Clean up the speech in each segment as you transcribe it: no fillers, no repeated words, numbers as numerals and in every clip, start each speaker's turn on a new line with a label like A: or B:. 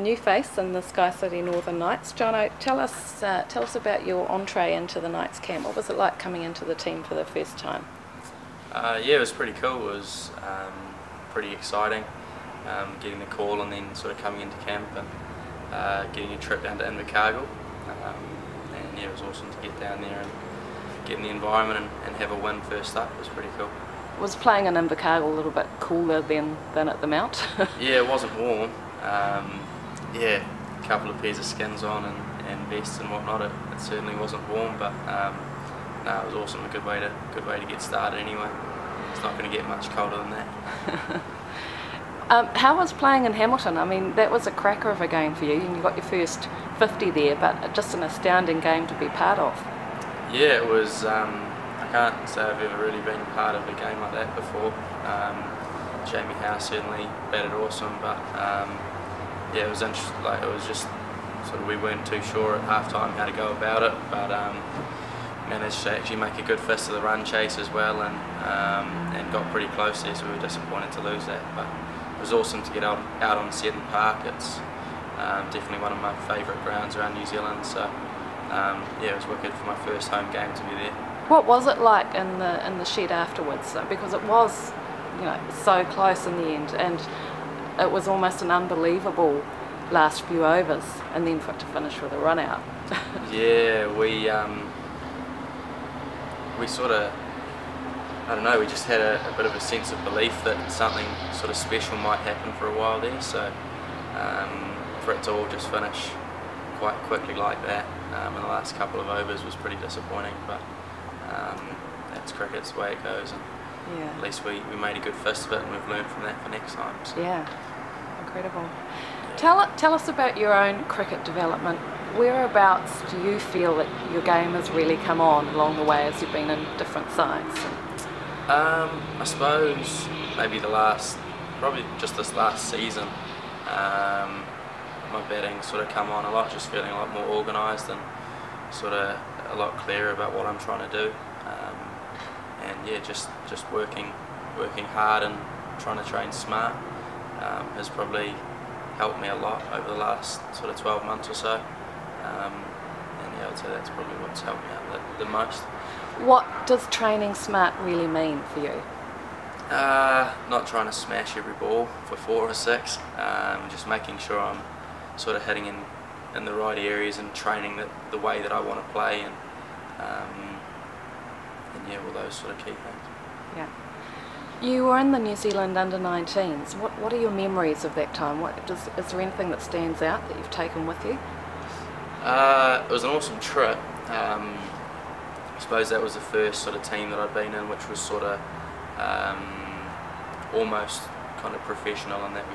A: new face in the SKYCITY Northern Knights. Jono, tell us about your entree into the Knights camp. What was it like coming into the team for the first time?
B: Yeah, it was pretty cool. It was pretty exciting, getting the call and then sort of coming into camp and getting a trip down to Invercargill. And yeah, it was awesome to get down there and get in the environment and have a win first up. It was pretty cool.
A: Was playing in Invercargill a little bit cooler than at the Mount?
B: Yeah, it wasn't warm. Yeah, a couple of pairs of skins on and vests and whatnot. It certainly wasn't warm, but no, it was awesome. A good way to get started anyway. It's not going to get much colder than that.
A: How was playing in Hamilton? I mean, that was a cracker of a game for you, and you got your first 50 there, but just an astounding game to be part of.
B: Yeah, it was. I can't say I've ever really been part of a game like that before. Jamie Howe certainly batted awesome, but yeah, it was interesting. Like, it was just sort of, we weren't too sure at half time how to go about it, but managed to actually make a good fist of the run chase as well, and got pretty close there, so we were disappointed to lose that. But it was awesome to get out on Seddon Park. It's definitely one of my favourite grounds around New Zealand, so yeah, it was wicked for my first home game to be there.
A: What was it like in the shed afterwards? Because it was, you know, so close in the end, and it was almost an unbelievable last few overs, and then for it to finish with a run out.
B: Yeah, we sort of, I don't know, we just had a bit of a sense of belief that something sort of special might happen for a while there, so for it to all just finish quite quickly like that in the last couple of overs was pretty disappointing, but that's cricket, it's the way it goes, and yeah, at least we made a good fist of it, and we've learned from that for next time. So.
A: Yeah, incredible. Yeah. Tell us about your own cricket development. Whereabouts do you feel that your game has really come on along the way as you've been in different sides?
B: I suppose maybe probably just this last season, my batting sort of come on a lot, just feeling a lot more organised and sort of a lot clearer about what I'm trying to do, and yeah, just working hard and trying to train smart has probably helped me a lot over the last sort of 12 months or so, and yeah, I'd say that's probably what's helped me out the most.
A: What does training smart really mean for you?
B: Not trying to smash every ball for 4 or 6, just making sure I'm sort of hitting in the right areas and training the way that I want to play, and yeah, all those sort of key things. Yeah.
A: You were in the New Zealand under-19s. What are your memories of that time? Is there anything that stands out that you've taken with you?
B: It was an awesome trip. I suppose that was the first sort of team that I'd been in, which was sort of almost kind of professional, in that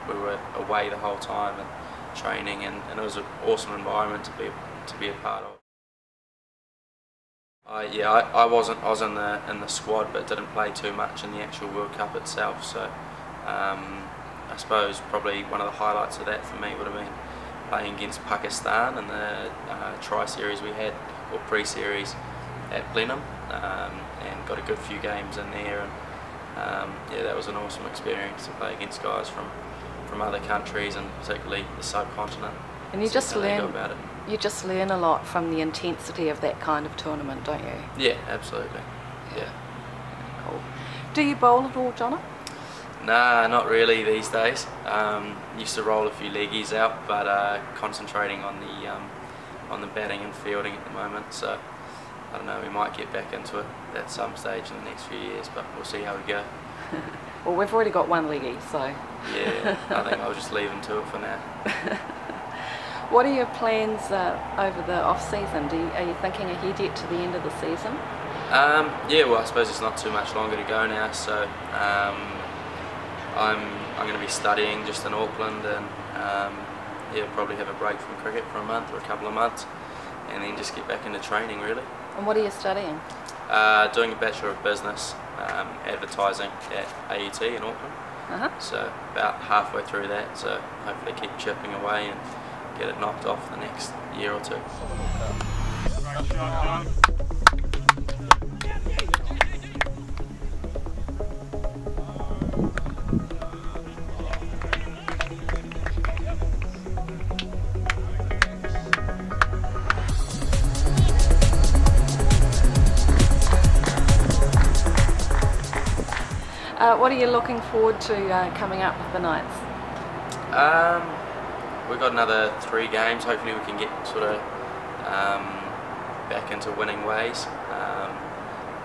B: we were away the whole time and training, and it was an awesome environment to be a part of. Yeah, I was in the squad, but didn't play too much in the actual World Cup itself. So I suppose probably one of the highlights of that for me would have been playing against Pakistan in the tri-series we had, or pre-series, at Blenheim, and got a good few games in there, and yeah, that was an awesome experience to play against guys from other countries, and particularly the subcontinent.
A: And you just learn a lot from the intensity of that kind of tournament, don't you?
B: Yeah, absolutely. Yeah.
A: Cool. Do you bowl at all, Jono?
B: Nah, not really these days. Used to roll a few leggies out, but concentrating on the batting and fielding at the moment. So I don't know, we might get back into it at some stage in the next few years, but we'll see how we go.
A: Well, we've already got one leggy, so...
B: Yeah, I think I'll just leave them to it for now.
A: What are your plans over the off-season? Are you thinking ahead yet to the end of the season?
B: Yeah, well, I suppose it's not too much longer to go now, so I'm going to be studying just in Auckland, and yeah, probably have a break from cricket for a month or a couple of months, and then just get back into training, really.
A: And what are you studying?
B: Doing a Bachelor of Business, advertising at AET in Auckland. So about halfway through that, so hopefully keep chipping away and get it knocked off the next year or two.
A: What are you looking forward to coming up with the Knights?
B: We've got another 3 games. Hopefully we can get sort of back into winning ways.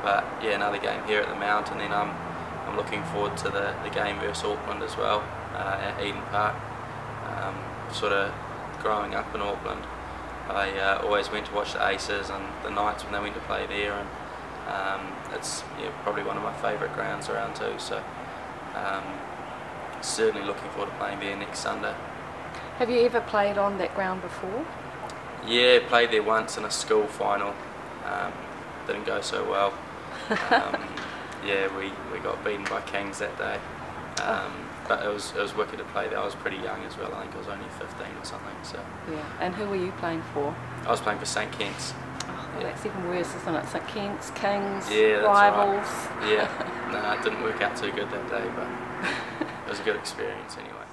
B: But yeah, another game here at the Mount, and then I'm looking forward to the game versus Auckland as well at Eden Park. Sort of growing up in Auckland, I always went to watch the Aces and the Knights when they went to play there, and it's probably one of my favourite grounds around too. So certainly looking forward to playing there next Sunday.
A: Have you ever played on that ground before?
B: Yeah, played there once in a school final. Didn't go so well. Yeah, we got beaten by Kings that day. But it was wicked to play there. I was pretty young as well. I think I was only 15 or something. So.
A: Yeah. And who were you playing for?
B: I was playing for St Kent's.
A: Oh, well, that's even worse, isn't it? St Kent's, Kings,
B: yeah,
A: rivals.
B: Right. Yeah. No, it didn't work out too good that day, but it was a good experience anyway.